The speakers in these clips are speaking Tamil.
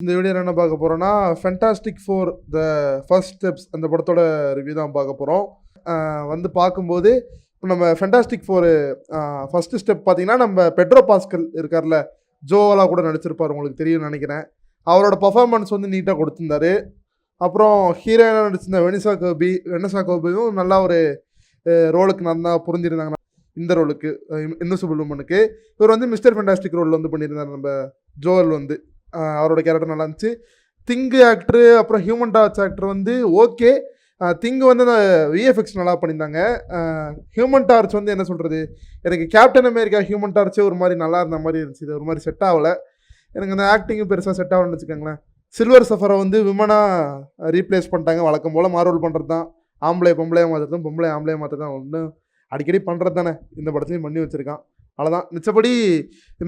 இந்த வீடியோல என்ன பார்க்க போறோம்னா, fantastic four the first steps அந்த படத்தோட ரிவ்யூ தான் பார்க்க போறோம். வந்து பார்க்கும்போது, இப்போ நம்ம ஃபென்டாஸ்டிக் ஃபோர் ஃபர்ஸ்ட் ஸ்டெப் பார்த்தீங்கன்னா, நம்ம பெட்ரோ பாஸ்கல் இருக்கார்ல, ஜோவலா கூட நடிச்சிருப்பார், உங்களுக்கு தெரியும்னு நினைக்கிறேன். அவரோட பெர்ஃபார்மன்ஸ் வந்து நீட்டாக கொடுத்துருந்தாரு. அப்புறம் ஹீரோயினாக நடிச்சிருந்த வெனிசா கோபியும் நல்லா ஒரு ரோலுக்கு நல்லா புரிஞ்சிருந்தாங்க. இந்த ரோலுக்கு இன்விசிபிள் உமனுக்கு இவர் வந்து மிஸ்டர் ஃபென்டாஸ்டிக் ரோல் வந்து பண்ணியிருந்தார். நம்ம ஜோவல் வந்து அவரோட கேரக்டர் நல்லா இருந்துச்சு. திங்கு ஆக்டரு அப்புறம் ஹியூமன் டார்ச் ஆக்டர் வந்து ஓகே. திங்கு வந்து அந்த விஎஃப்எக்ஸ் நல்லா பண்ணியிருந்தாங்க. ஹியூமன் டார்ச் வந்து என்ன சொல்கிறது, எனக்கு கேப்டன் அமெரிக்கா ஹியூமன் டார்ச்சே ஒரு மாதிரி நல்லா இருந்த மாதிரி இருந்துச்சு. இது ஒரு மாதிரி செட் ஆகலை எனக்கு. அந்த ஆக்டிங்கும் பெருசாக செட் ஆகலன்னு வச்சுக்கோங்களேன். சில்வர் சஃபரை வந்து விமனாக ரீப்ளேஸ் பண்ணிட்டாங்க. வழக்கம் போல் மார்வல் பண்ணுறது தான். ஆம்பளை பொம்பளையாக மாற்றுறதும் பொம்பளை ஆம்பளையாக மாற்றுறது தான் ஒன்றும் அடிக்கடி பண்ணுறது தானே. இந்த படத்துலையும் பண்ணி வச்சுருக்கான், அவ்வளோதான். மிச்சப்படி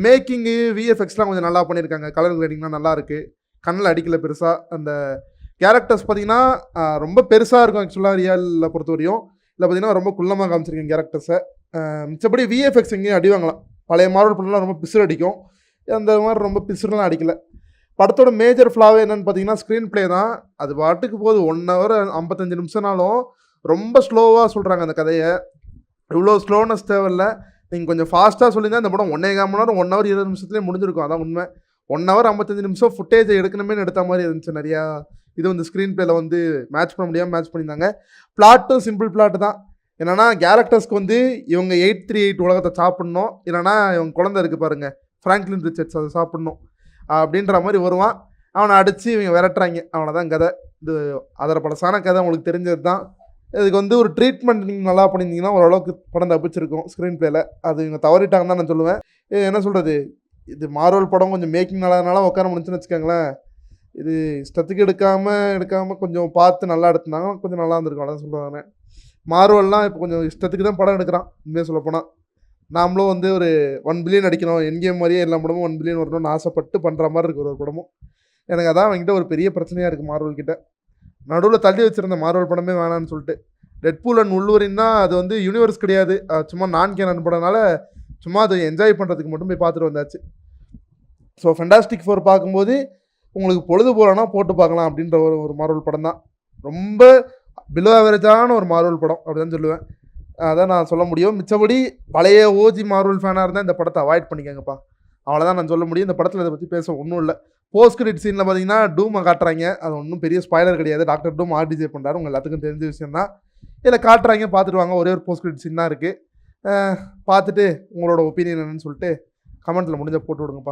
மேக்கிங்கு விஎஃப்எக்ஸ்லாம் கொஞ்சம் நல்லா பண்ணியிருக்காங்க. கலர் கிரேடிங்லாம் நல்லா இருக்குது. கண்ணில் அடிக்கலை பெருசாக. அந்த கேரக்டர்ஸ் பார்த்திங்கன்னா ரொம்ப பெருசாக இருக்கும் ஆக்சுவலாக ரியலில் பொறுத்தவரையும். இல்லை பார்த்திங்கன்னா ரொம்ப குள்ளமாக காமிச்சிருக்கேன் கேரக்டர்ஸை. மிச்சப்படி விஎஃப்எக்ஸ் எங்கேயும் அடி வாங்கலாம். பழைய மார்வல் படம்லாம் ரொம்ப பிசுறு அடிக்கும், அந்த மாதிரி ரொம்ப பிசுறுலாம் அடிக்கலை. படத்தோட மேஜர் ஃப்ளாவே என்னென்னு பார்த்தீங்கன்னா ஸ்க்ரீன் ப்ளே தான். அது பாட்டுக்கு போகுது. 1 hour 55 நிமிஷம்னாலும் ரொம்ப ஸ்லோவாக சொல்கிறாங்க அந்த கதையை. இவ்வளோ ஸ்லோனஸ் தேவையில்லை. நீங்கள் கொஞ்சம் ஃபாஸ்ட்டாக சொல்லியிருந்தால் இந்த படம் 1.25 மணி நேரம் 1 hour 20 நிமிஷத்துலேயே முடிஞ்சிருக்கும். அதான் உண்மை. 1 hour 55 நிமிஷம் ஃபுட்டேஜை எடுக்கணுமே எடுத்த மாதிரி இருந்துச்சு. நிறையா இது வந்து ஸ்க்ரீன் ப்ளேயில் வந்து மேட்ச் பண்ண முடியாமல் மேட்ச் பண்ணியிருந்தாங்க. பிளாட்டும் சிம்பிள் பிளாட் தான். என்னென்னா கேரக்டர்ஸ்க்கு வந்து இவங்க 838 உலகத்தை சாப்பிட்ணும், இல்லைனா இவங்க குழந்தை இருக்குது பாருங்கள், ஃப்ராங்க்லின் ரிச்சர்ட்ஸ், அதை சாப்பிட்ணும் அப்படின்ற மாதிரி வருவான். அவனை அடித்து இவங்க விரட்டுறாங்க, அவ்வளோதான் கதை. இது அதர படசான கதை, உங்களுக்கு தெரிஞ்சது தான். இதுக்கு வந்து ஒரு ட்ரீட்மெண்ட் நீங்கள் நல்லா பண்ணியிருந்தீங்கன்னா ஓரளவுக்கு படம் தப்பிச்சிருக்கும் ஸ்க்ரீன் ப்ளேயில். அது இவங்க தவறிட்டாங்கன்னு தான் நான் சொல்லுவேன். என்ன சொல்கிறது, இது மார்வல் படம் கொஞ்சம் மேக்கிங் நல்லாதனால உட்கார முடிஞ்சுன்னு வச்சுக்கோங்களேன். இது இஷ்டத்துக்கு எடுக்காமல் கொஞ்சம் பார்த்து நல்லா எடுத்துருந்தாங்க, கொஞ்சம் நல்லா இருந்திருக்கும். அதான் சொல்லுவாங்க. மார்வல்லாம் இப்போ கொஞ்சம் இஷ்டத்துக்கு தான் படம் எடுக்கிறான் உண்மையாக சொல்லப்போனால். நாமளும் வந்து ஒரு 1 பில்லியன் அடிக்கணும், என்கேம் மாதிரியே எல்லா படமும் 1 பில்லியன் வரணும்னு ஆசைப்பட்டு பண்ணுற மாதிரி இருக்குது ஒரு படமும். எனக்கு அதான் அவங்ககிட்ட ஒரு பெரிய பிரச்சனையாக இருக்குது மார்வல் கிட்ட. நடுவில் தள்ளி வச்சுருந்த மார்வல் படமே வேணான்னு சொல்லிட்டு. டெட்பூல் அண்ட் உல்வரின் தான், அது வந்து யூனிவர்ஸ் கிடையாது, சும்மா நான் கேனன் படனால சும்மா அதை என்ஜாய் பண்ணுறதுக்கு மட்டும் போய் பார்த்துட்டு வந்தாச்சு. ஸோ ஃபென்டாஸ்டிக் ஃபோர் பார்க்கும்போது உங்களுக்கு பொழுது போகலன்னா போட்டு பார்க்கலாம் அப்படின்ற ஒரு மார்வல் படம் தான். ரொம்ப பிலோ ஆவரேஜான ஒரு மார்வல் படம் அப்படி தான் சொல்லுவேன். அதான் நான் சொல்ல முடியும். மிச்சபடி பழைய ஓஜி மார்வல் ஃபேனாக இருந்தால் இந்த படத்தை அவாய்ட் பண்ணிக்கங்கப்பா, அவ்வளோதான் நான் சொல்ல முடியும். இந்த படத்தில் இதை பற்றி பேச ஒன்றும் இல்லை. போஸ்ட் கிரெடிட் சீனில் பார்த்தீங்கன்னா டூமை காட்டுறாங்க. அது ஒன்றும் பெரிய ஸ்பாய்லர் கிடையாது. டாக்டர் டூம் ஆர்டிஜே பண்ணுறாரு, உங்கள் எல்லாத்துக்கும் தெரிஞ்ச விஷயம் தான். இதில் காட்டுறாங்க, பார்த்துட்டு வாங்க. ஒரே ஒரு போஸ்ட் கிரெடிட் சீன் தான் இருக்குது. பார்த்துட்டு உங்களோட ஒப்பீனியன் என்னன்னு சொல்லிட்டு கமெண்ட்டில் முடிஞ்ச போட்டு விடுங்கப்பா.